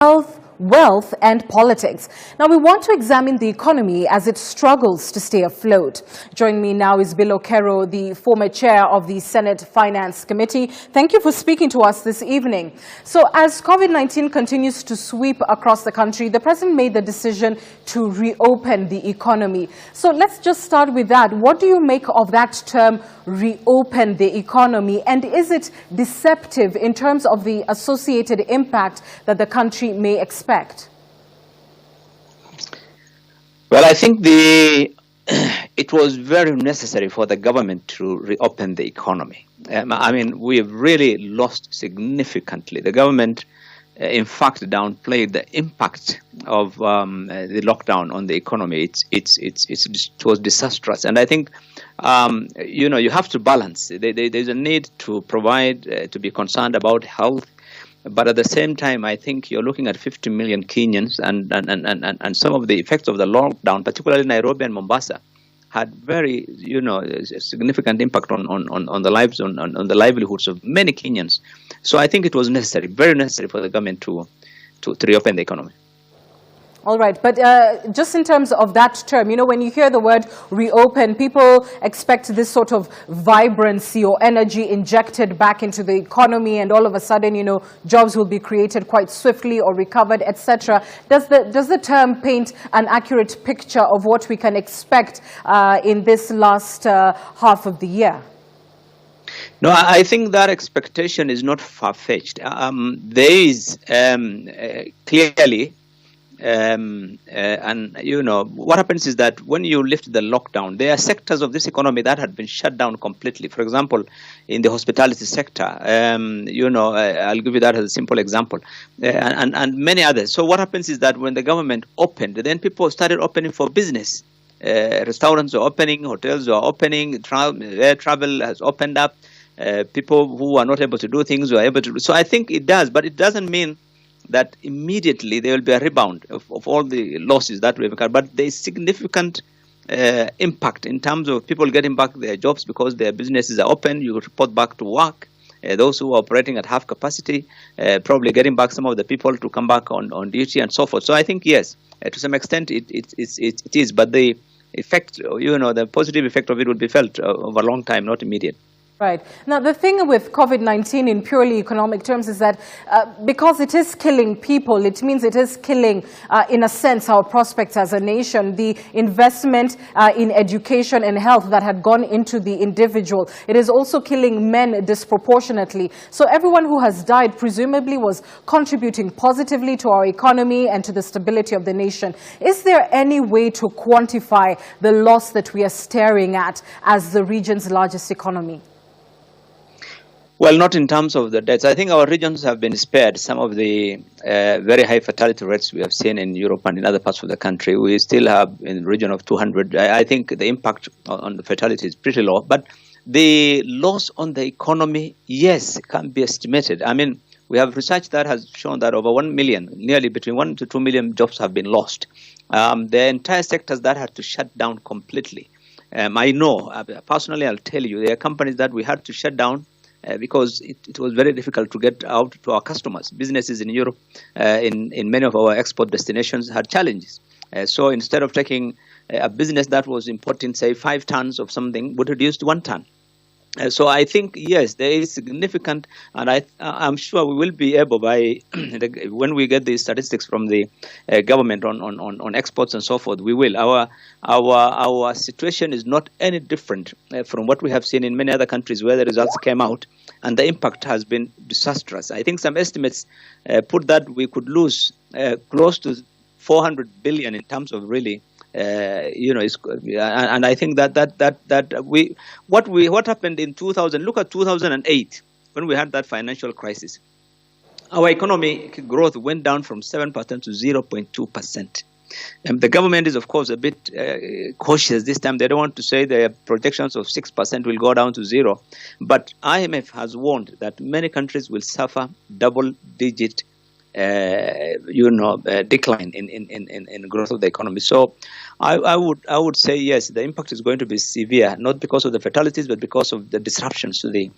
Health, wealth and politics. Now we want to examine the economy as it struggles to stay afloat. Joining me now is Billow Kerrow, the former chair of the Senate Finance Committee. Thank you for speaking to us this evening. So as COVID-19 continues to sweep across the country, the president made the decision to reopen the economy. So let's just start with that. What do you make of that term, reopen the economy? And is it deceptive in terms of the associated impact that the country may expect? Well, I think it was very necessary for the government to reopen the economy. I mean, we have really lost significantly. The government, in fact, downplayed the impact of the lockdown on the economy. It was disastrous, and I think you have to balance. There's a need to provide, to be concerned about health. But at the same time, I think you're looking at 50 million Kenyans, and some of the effects of the lockdown, particularly Nairobi and Mombasa, had very significant impact on the lives, on the livelihoods of many Kenyans. So I think it was necessary, very necessary, for the government to reopen the economy. All right, but just in terms of that term, when you hear the word reopen, people expect this sort of vibrancy or energy injected back into the economy, and all of a sudden, jobs will be created quite swiftly or recovered, etc. Does the term paint an accurate picture of what we can expect in this last half of the year? No, I think that expectation is not far-fetched. There is clearly. What happens is that when you lift the lockdown, there are sectors of this economy that had been shut down completely. For example, in the hospitality sector, I'll give you that as a simple example, and many others. So what happens is that when the government opened, then people started opening for business. Restaurants are opening, hotels are opening, air travel has opened up. People who are not able to do things were able to. So I think it does, but it doesn't mean that immediately there will be a rebound of all the losses that we've had. But there is significant impact in terms of people getting back their jobs because their businesses are open. You report back to work. Those who are operating at half capacity, probably getting back some of the people to come back on duty and so forth. So I think, yes, to some extent it is. But the effect, the positive effect of it will be felt over a long time, not immediate. Right. Now, the thing with COVID-19 in purely economic terms is that because it is killing people, it means it is killing, in a sense, our prospects as a nation. The investment in education and health that had gone into the individual, it is also killing men disproportionately. So everyone who has died presumably was contributing positively to our economy and to the stability of the nation. Is there any way to quantify the loss that we are staring at as the region's largest economy? Well, not in terms of the deaths. I think our regions have been spared some of the very high fatality rates we have seen in Europe and in other parts of the country. We still have in the region of 200. I think the impact on the fatality is pretty low. But the loss on the economy, yes, can be estimated. I mean, we have research that has shown that over 1 million, nearly between 1 to 2 million jobs have been lost. The entire sectors that had to shut down completely. I know, personally, I'll tell you, there are companies that we had to shut down because it was very difficult to get out to our customers. Businesses in Europe, in many of our export destinations, had challenges. So instead of taking a business that was importing, say, 5 tons of something, would reduce to 1 ton. So I think, yes, there is significant, and I'm sure we will be able, by when we get the statistics from the government on exports and so forth, we will. Our situation is not any different from what we have seen in many other countries where the results came out, and the impact has been disastrous. I think some estimates put that we could lose close to 400 billion in terms of really. And I think what happened in 2000. Look at 2008 when we had that financial crisis. Our economic growth went down from 7% to 0.2%. The government is, of course, a bit cautious this time. They don't want to say the projections of 6% will go down to 0. But IMF has warned that many countries will suffer double-digit decline in growth of the economy. So I would say yes, the impact is going to be severe, not because of the fatalities, but because of the disruptions to the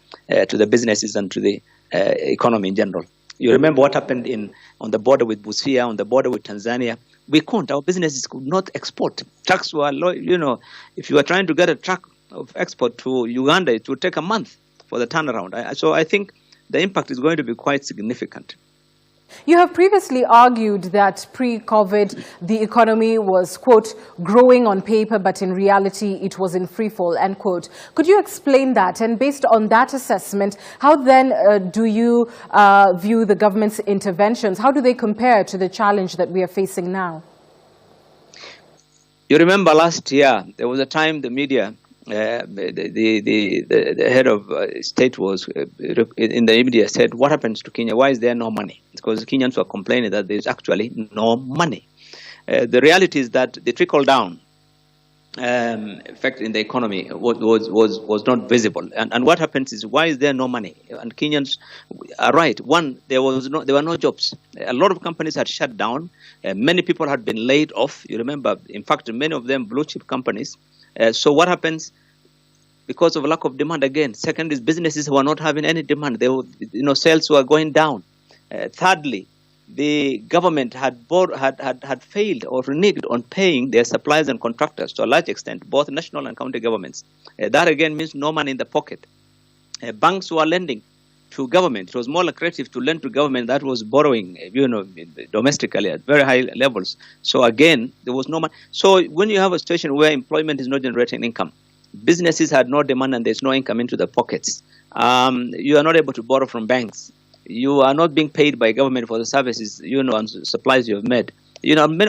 businesses and to the economy in general. You remember what happened on the border with Busia, on the border with Tanzania. We couldn't. Our businesses could not export. Trucks were low. If you were trying to get a truck of export to Uganda, it would take a month for the turnaround. So I think the impact is going to be quite significant. You have previously argued that pre-COVID, the economy was, quote, growing on paper, but in reality, it was in free fall, end quote. Could you explain that? And based on that assessment, how then do you view the government's interventions? How do they compare to the challenge that we are facing now? You remember last year, there was a time the media, the head of state was in the media said, what happens to Kenya? Why is there no money? Because Kenyans were complaining that there's actually no money. The reality is that the trickle down effect in the economy was not visible. And what happens is, why is there no money? And Kenyans are right. One, there were no jobs. A lot of companies had shut down. Many people had been laid off. You remember, in fact, many of them blue chip companies. So what happens because of lack of demand? Again, second is businesses were not having any demand. They were, sales were going down. Thirdly, the government had failed or reneged on paying their suppliers and contractors to a large extent, both national and county governments. That again means no money in the pocket. Banks were lending to government. It was more lucrative to lend to government that was borrowing, domestically at very high levels. So again, there was no money. So when you have a situation where employment is not generating income, businesses had no demand and there's no income into the pockets, you are not able to borrow from banks. You are not being paid by government for the services, and supplies you have made.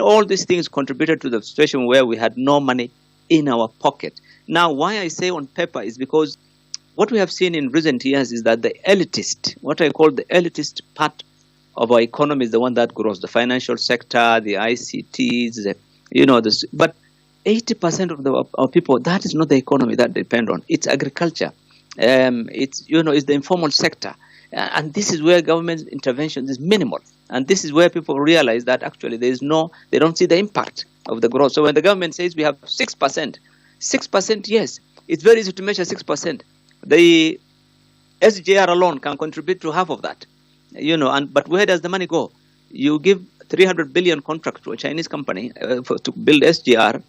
All these things contributed to the situation where we had no money in our pocket. Now, why I say on paper is because what we have seen in recent years is that the elitist, what I call the elitist part of our economy is the one that grows, the financial sector, the ICTs, but 80% of our people, that is not the economy that depend on. It's agriculture. It's the informal sector. And this is where government intervention is minimal. And this is where people realize that actually they don't see the impact of the growth. So when the government says we have 6%, yes, it's very easy to measure 6%. The SGR alone can contribute to half of that, but where does the money go? You give 300 billion contract to a Chinese company to build SGR,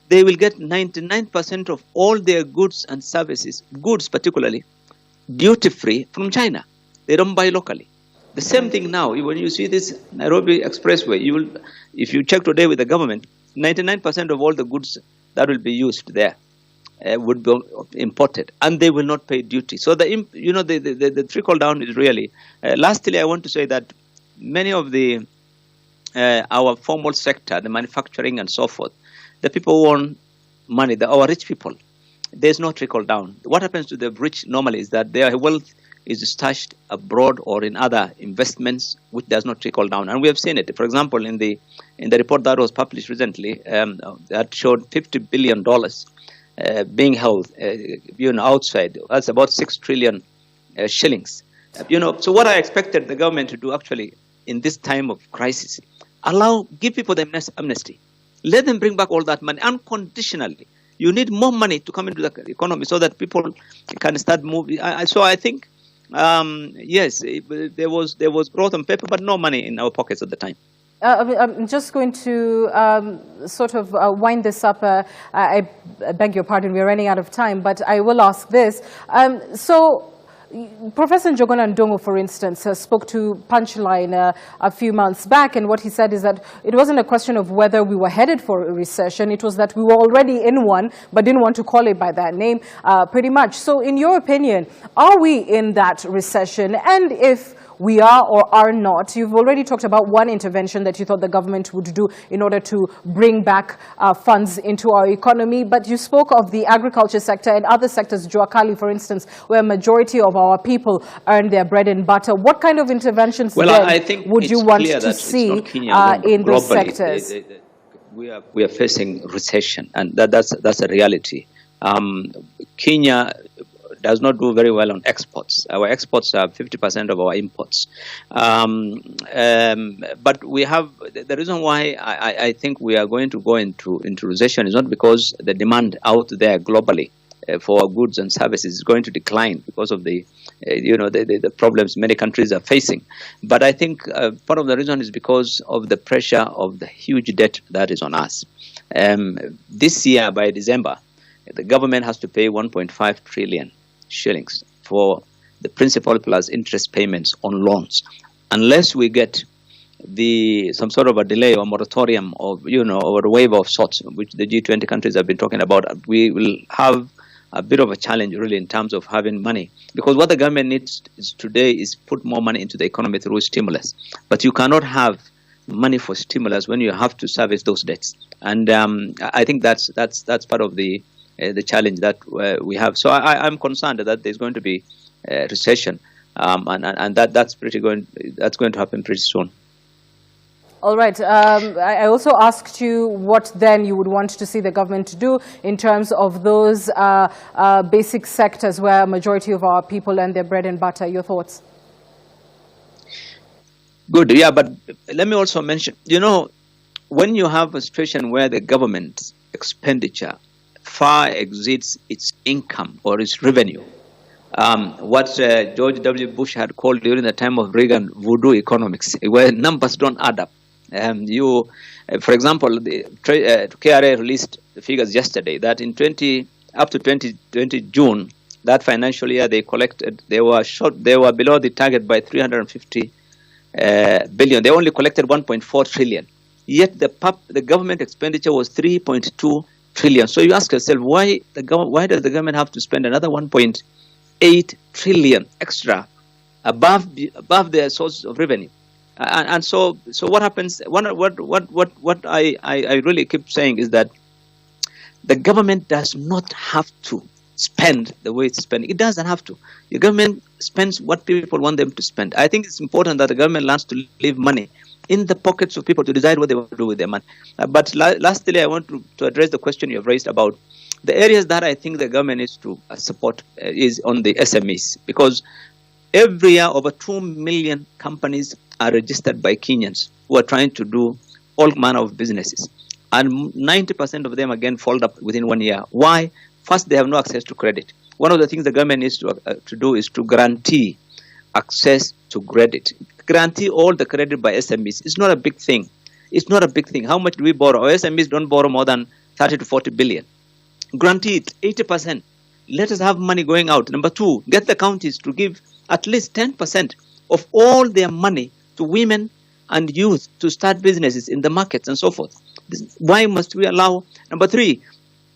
they will get 99% of all their goods and services, goods particularly, duty-free from China. They don't buy locally. The same thing now, when you see this Nairobi Expressway, if you check today with the government, 99% of all the goods that will be used there would be imported, and they will not pay duty. So the trickle down is really. Lastly, I want to say that many of our formal sector, the manufacturing and so forth, the people who earn money, our rich people, there's no trickle down. What happens to the rich normally is that their wealth is stashed abroad or in other investments, which does not trickle down. And we have seen it. For example, in the report that was published recently, that showed $50 billion being held, outside. That's about 6 trillion shillings. So what I expected the government to do actually in this time of crisis, give people the amnesty. Let them bring back all that money unconditionally. You need more money to come into the economy so that people can start moving. So I think, yes, there was growth on paper, but no money in our pockets at the time. I'm just going to sort of wind this up. I beg your pardon, we're running out of time, but I will ask this. So Professor Njogona Ndongo, for instance, spoke to Punchline a few months back, and what he said is that it wasn't a question of whether we were headed for a recession, it was that we were already in one, but didn't want to call it by that name, pretty much. So in your opinion, are we in that recession? And if we are or are not, you've already talked about one intervention that you thought the government would do in order to bring back funds into our economy, but you spoke of the agriculture sector and other sectors, Juakali, for instance, where a majority of our people earn their bread and butter. What kind of interventions would you want to see in those sectors? We are facing recession, and that's a reality. Kenya does not do very well on exports. Our exports are 50% of our imports. But we have, the reason why I think we are going to go into recession is not because the demand out there globally for goods and services is going to decline because of the the problems many countries are facing. But I think part of the reason is because of the pressure of the huge debt that is on us. This year, by December, the government has to pay 1.5 trillion shillings for the principal plus interest payments on loans. Unless we get some sort of a delay or moratorium or or a waiver of sorts, which the G20 countries have been talking about, we will have a bit of a challenge really in terms of having money, because what the government needs today is put more money into the economy through stimulus. But you cannot have money for stimulus when you have to service those debts, and I think that's part of the challenge that we have. So I'm concerned that there's going to be a recession, and that's going to happen pretty soon. All right. I also asked you what then you would want to see the government to do in terms of those basic sectors where a majority of our people earn their bread and butter. Your thoughts? Good. Yeah, but let me also mention, when you have a situation where the government expenditure far exceeds its income or its revenue, what George W. Bush had called during the time of Reagan voodoo economics, where numbers don't add up. For example, the KRA released the figures yesterday that up to 2020 June, that financial year, they were below the target by 350 billion. They only collected 1.4 trillion. Yet the government expenditure was 3.2 trillion. So you ask yourself, why does the government have to spend another 1.8 trillion extra above their source of revenue? And so what happens? What I really keep saying is that the government does not have to spend the way it's spending. It doesn't have to. The government spends what people want them to spend. I think it's important that the government learns to leave money in the pockets of people to decide what they want to do with their money. But lastly, I want to address the question you have raised about the areas that I think the government needs to support is on the SMEs, because every year over 2 million companies are registered by Kenyans who are trying to do all manner of businesses, and 90% of them again fold up within 1 year. Why? First, they have no access to credit. One of the things the government needs to do is to guarantee access to credit. Guarantee all the credit by SMEs. It's not a big thing. It's not a big thing. How much do we borrow? Our SMEs don't borrow more than 30 to 40 billion. Guarantee it 80%. Let us have money going out. Number two, get the counties to give at least 10% of all their money to women and youth to start businesses in the markets and so forth. Why must we allow? Number three,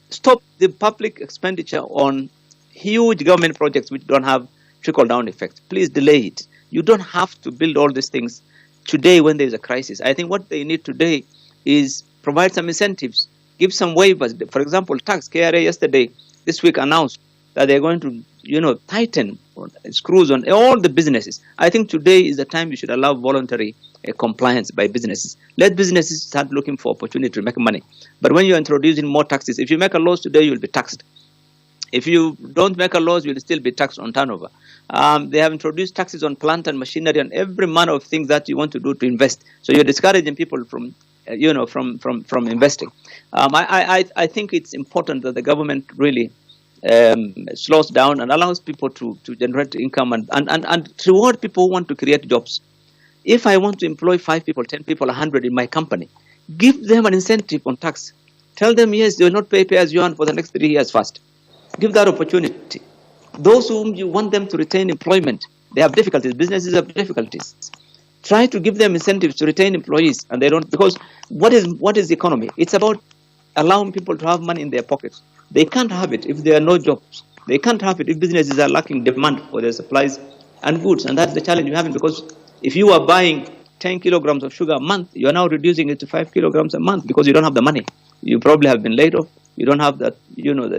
stop the public expenditure on huge government projects which don't have trickle-down effect. Please delay it. You don't have to build all these things today when there's a crisis. I think what they need today is provide some incentives, give some waivers. For example, tax. KRA this week announced that they're going to tighten screws on all the businesses. I think today is the time you should allow voluntary compliance by businesses. Let businesses start looking for opportunity to make money. But when you're introducing more taxes, if you make a loss today, you'll be taxed. If you don't make a loss, you'll still be taxed on turnover. They have introduced taxes on plant and machinery and every manner of things that you want to do to invest. So you're discouraging people from investing. I think it's important that the government really slows down and allows people to generate income and reward people who want to create jobs. If I want to employ 5 people, 10 people, 100 in my company, give them an incentive on tax. Tell them, yes, they will not pay as you earn for the next 3 years first. Give that opportunity. Those whom you want them to retain employment, they have difficulties. Businesses have difficulties. Try to give them incentives to retain employees, and they don't, because what is the economy? It's about allowing people to have money in their pockets. They can't have it if there are no jobs. They can't have it if businesses are lacking demand for their supplies and goods. And that's the challenge you're having, because if you are buying 10 kilograms of sugar a month, you're now reducing it to 5 kilograms a month because you don't have the money. You probably have been laid off. You don't have that,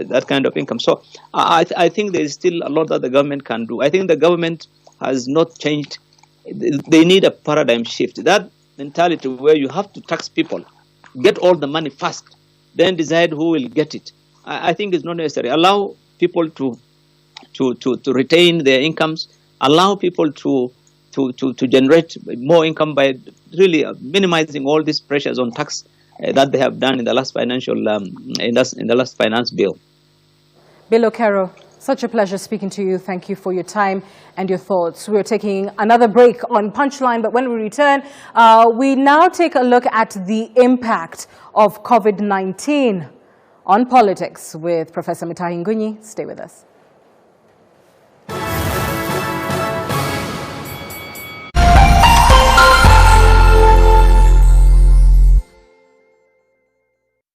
that kind of income. So I think there is still a lot that the government can do. I think the government has not changed. They need a paradigm shift. That mentality where you have to tax people, get all the money first, then decide who will get it. I think it's not necessary. Allow people to retain their incomes. Allow people to generate more income by really minimizing all these pressures on tax that they have done in the last financial in the last finance bill. Billow Kerrow, such a pleasure speaking to you. Thank you for your time and your thoughts. We're taking another break on Punchline, but when we return, we now take a look at the impact of COVID-19 on politics with Professor Mutahi Ngunyi. Stay with us.